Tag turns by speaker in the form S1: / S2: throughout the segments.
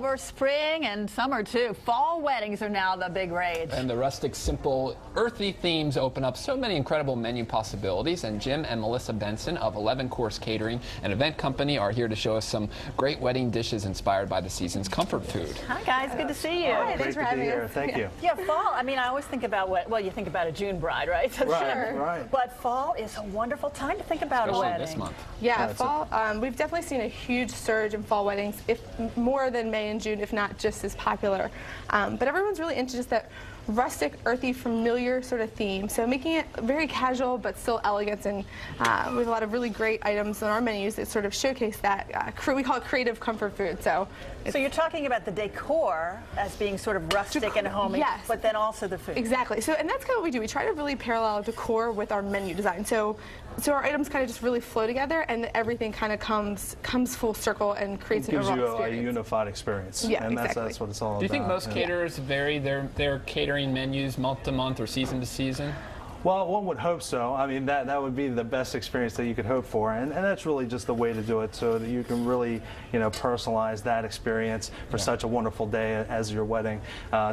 S1: over. Spring and summer, too. Fall weddings are now the big rage.
S2: And the rustic, simple, earthy themes open up so many incredible menu possibilities. And Jim and Melissa Benson of 11 Course Catering, an event company, are here to show us some great wedding dishes inspired by the season's comfort food.
S1: Hi, guys. Good to see you.
S3: Hi,
S4: thanks for having us.
S3: Thank you.
S1: Yeah, fall. I mean, I always think about well, you think about a June bride, right?
S3: Right.
S1: But fall is a wonderful time to think about
S2: Especially
S1: a wedding.
S2: this month.
S4: Yeah, fall. We've definitely seen a huge surge in fall weddings, if more than May and June, if not just as popular. But everyone's really into just that rustic, earthy, familiar sort of theme. So making it very casual but still elegant, and we have a lot of really great items on our menus that sort of showcase that. We call it creative comfort food. So
S1: you're talking about the decor as being sort of rustic and homey,
S4: yes,
S1: but then also the food.
S4: Exactly. So, and that's kind of what we do. We try to really parallel decor with our menu design. So our items kind of just really flow together, and everything kind of comes full circle and creates an overall experience.
S3: Gives you a unified experience.
S4: Yeah,
S3: and
S4: exactly.
S3: that's what it's all about.
S2: Do you think most caterers vary their catering menus month to month or season to season?
S3: Well, one would hope so. I mean, that would be the best experience that you could hope for, and that's really just the way to do it, so that you can really, personalize that experience for such a wonderful day as your wedding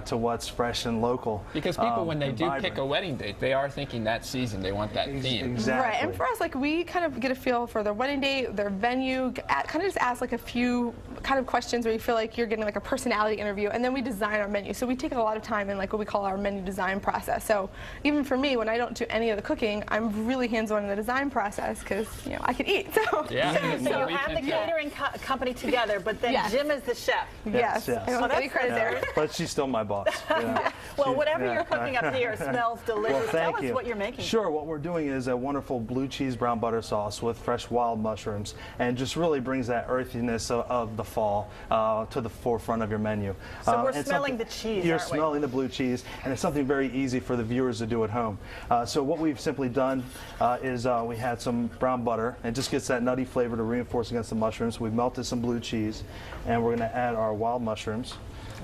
S3: to what's fresh and local.
S2: Because people, when they do
S3: vibrant.
S2: pick a wedding date, they are thinking that season. They want that theme.
S3: Exactly.
S4: Right, and for us, we kind of get a feel for their wedding date, their venue, kind of just ask a few kind of questions where you feel like you're getting a personality interview, and then we design our menu. So we take a lot of time in what we call our menu design process. So even for me, when I don't do any of the cooking, I'm really hands-on in the design process because I can eat. So
S1: you have the catering company together, but then Jim is the chef.
S4: Yes. I don't get any credit there.
S3: But she's still my boss.
S1: Well, whatever you're cooking up here smells delicious.
S3: Well,
S1: Tell us what you're making.
S3: Sure. What we're doing is a wonderful blue cheese brown butter sauce with fresh wild mushrooms, and just really brings that earthiness of the fall to the forefront of your menu.
S1: So we're smelling the cheese.
S3: You're smelling the blue cheese, and it's something very easy for the viewers to do at home. So what we've simply done is we had some brown butter, and it just gets that nutty flavor to reinforce against the mushrooms. We've melted some blue cheese, and we're going to add our wild mushrooms.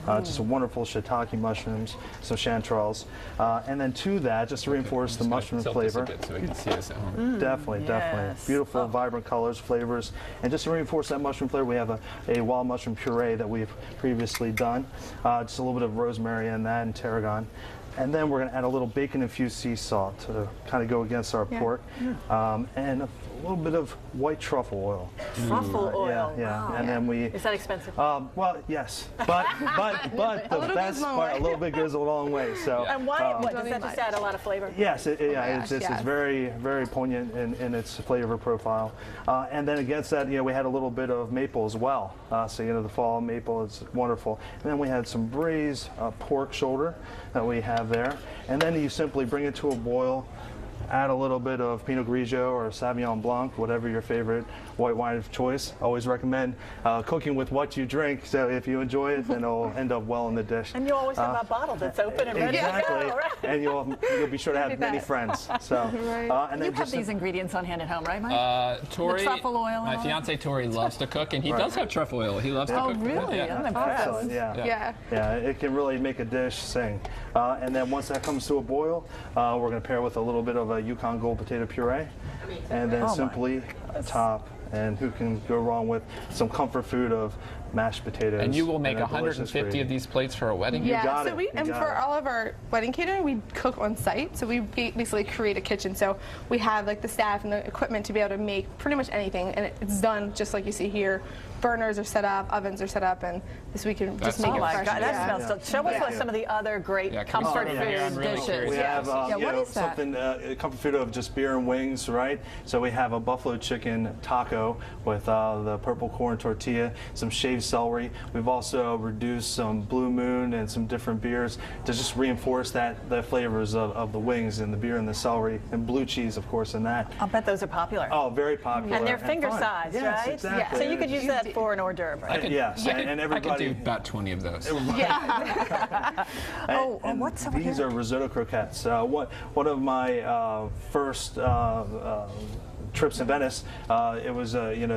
S3: Just wonderful shiitake mushrooms, some chanterelles, and then to that, just to reinforce the mushroom flavor.
S2: A bit so we can see us at home.
S3: Definitely. Beautiful, vibrant colors, flavors, and just to reinforce that mushroom flavor, we have a wild mushroom puree that we've previously done. Just a little bit of rosemary in that and tarragon. And then we're going to add a little bacon-infused sea salt to kind of go against our pork, and a little bit of white truffle oil.
S1: Truffle oil.
S3: Yeah. And then we.
S1: Is that expensive?
S3: Well, yes, but the best part, a little bit goes a long way. So.
S1: And why? Does that just add a lot of flavor?
S3: Yes, it's very, very poignant in its flavor profile. And then against that, we had a little bit of maple as well. So the fall maple is wonderful. And then we had some braised pork shoulder that we have there, and then you simply bring it to a boil, add a little bit of Pinot Grigio or Sauvignon Blanc, whatever your favorite white wine of choice. Always recommend cooking with what you drink, so if you enjoy it, then it'll end up well in the dish.
S1: And you always have a bottle that's open and ready to go, right?
S3: And you'll be sure to have many friends. So,
S1: and then you have these ingredients on hand at home, right, Mike?
S2: Tori,
S1: the truffle oil.
S2: My fiance Tori loves to cook, and he does have truffle oil. He loves to cook.
S1: Oh, really? I'm impressed.
S3: Yeah, it can really make a dish sing. And then once that comes to a boil, we're going to pair with a little bit of a Yukon Gold potato puree, and then simply top. And who can go wrong with some comfort food of mashed potatoes?
S2: And you will make 150 of these plates for a wedding?
S4: Yeah, for all of our wedding catering, we cook on site. So we basically create a kitchen. So we have the staff and the equipment to be able to make pretty much anything, and it's done just like you see here. Burners are set up, ovens are set up, and this we can just make it fresh.
S1: God, that smells delicious. Show us some of the other great comfort food dishes.
S3: We have something comfort food of just beer and wings, right? So we have a buffalo chicken taco with the purple corn tortilla, some shaved celery. We've also reduced some Blue Moon and some different beers to just reinforce the flavors of the wings and the beer and the celery, and blue cheese, of course, in that.
S1: I'll bet those are popular.
S3: Oh, very popular.
S1: And they're finger-sized, right?
S3: Exactly.
S1: So you could use that for an hors d'oeuvre, right?
S3: And everybody.
S2: I could do about 20 of those.
S1: What's over here?
S3: These are risotto croquettes. One of my first trips in Venice, it was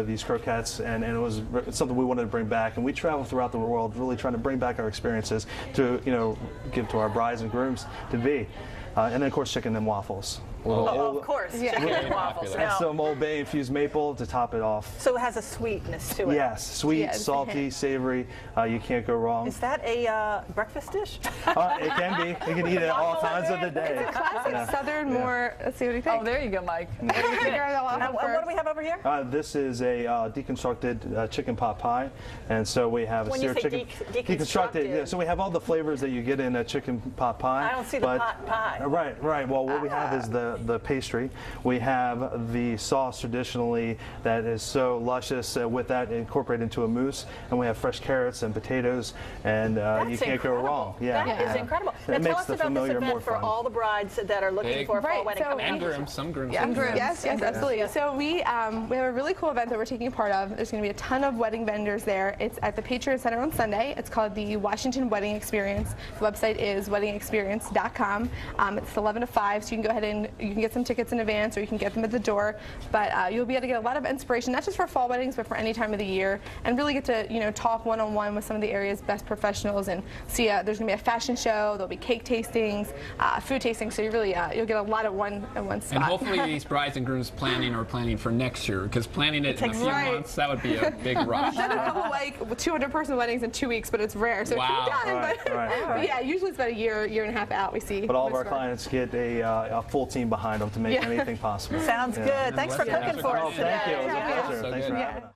S3: these croquettes, and it was something we wanted to bring back. And we travel throughout the world, really trying to bring back our experiences to give to our brides and grooms to be. And then of course chicken and waffles.
S1: Oh, of course, chicken and waffles.
S2: popular.
S3: And some Old Bay infused maple to top it off.
S1: So it has a sweetness to it.
S3: Yes, sweet,
S4: Yeah, it's a
S3: salty,
S4: hint.
S3: savory. You can't go wrong.
S1: Is that a breakfast dish?
S3: It can be. You can eat it all times of the day.
S4: Classic Southern, more. Let's see what do you think.
S1: Oh, there you go, Mike.
S4: Figure it all out
S1: And what
S4: first.
S1: do we have over here?
S3: This is a deconstructed chicken pot pie, and so we have a
S1: When you
S3: seared
S1: say
S3: chicken.
S1: deconstructed.
S3: Yeah, so we have all the flavors that you get in a chicken pot pie.
S1: I don't see the pot pie.
S3: Right. Well, what we have is the pastry. We have the sauce traditionally that is so luscious. With that incorporated into a mousse, and we have fresh carrots and potatoes, and you
S1: That's
S3: can't
S1: incredible.
S3: go wrong. Yeah,
S1: That is incredible.
S3: It
S1: Now tell
S3: makes
S1: us
S3: the
S1: about this
S3: familiar more
S1: event for
S3: fun.
S1: all the brides that are looking
S2: Big.
S1: for a fall
S4: Right,
S1: wedding
S4: so-
S1: coming
S2: And
S1: up.
S2: grooms, some grooms.
S4: Yes, absolutely. So we have a really cool event that we're taking part of. There's going to be a ton of wedding vendors there. It's at the Patriot Center on Sunday. It's called the Washington Wedding Experience. The website is weddingexperience.com. It's 11 to 5, so you can go ahead and you can get some tickets in advance, or you can get them at the door. But you'll be able to get a lot of inspiration, not just for fall weddings, but for any time of the year, and really get to talk one-on-one with some of the area's best professionals and see. There's going to be a fashion show. There'll be cake tastings, food tastings. So you really you'll get a lot at one spot.
S2: And hopefully these brides and grooms planning for next year, because planning it in a few
S4: Right.
S2: months, that would be a big rush.
S4: Done a couple 200-person weddings in 2 weeks, but it's rare. So
S2: Wow.
S4: it can be done.
S3: Right.
S4: But yeah, usually it's about a year and a half out. We see.
S3: But all of our
S4: most
S3: clients get a full team behind them to make
S4: Yeah.
S3: anything possible.
S1: Sounds
S3: Yeah.
S1: good. Thanks for
S2: Yeah.
S1: cooking for
S3: Oh,
S1: us
S3: thank you.
S1: today.
S3: It was a
S4: Yeah.
S3: pleasure.
S2: So
S3: Thanks
S2: good.
S3: for having us.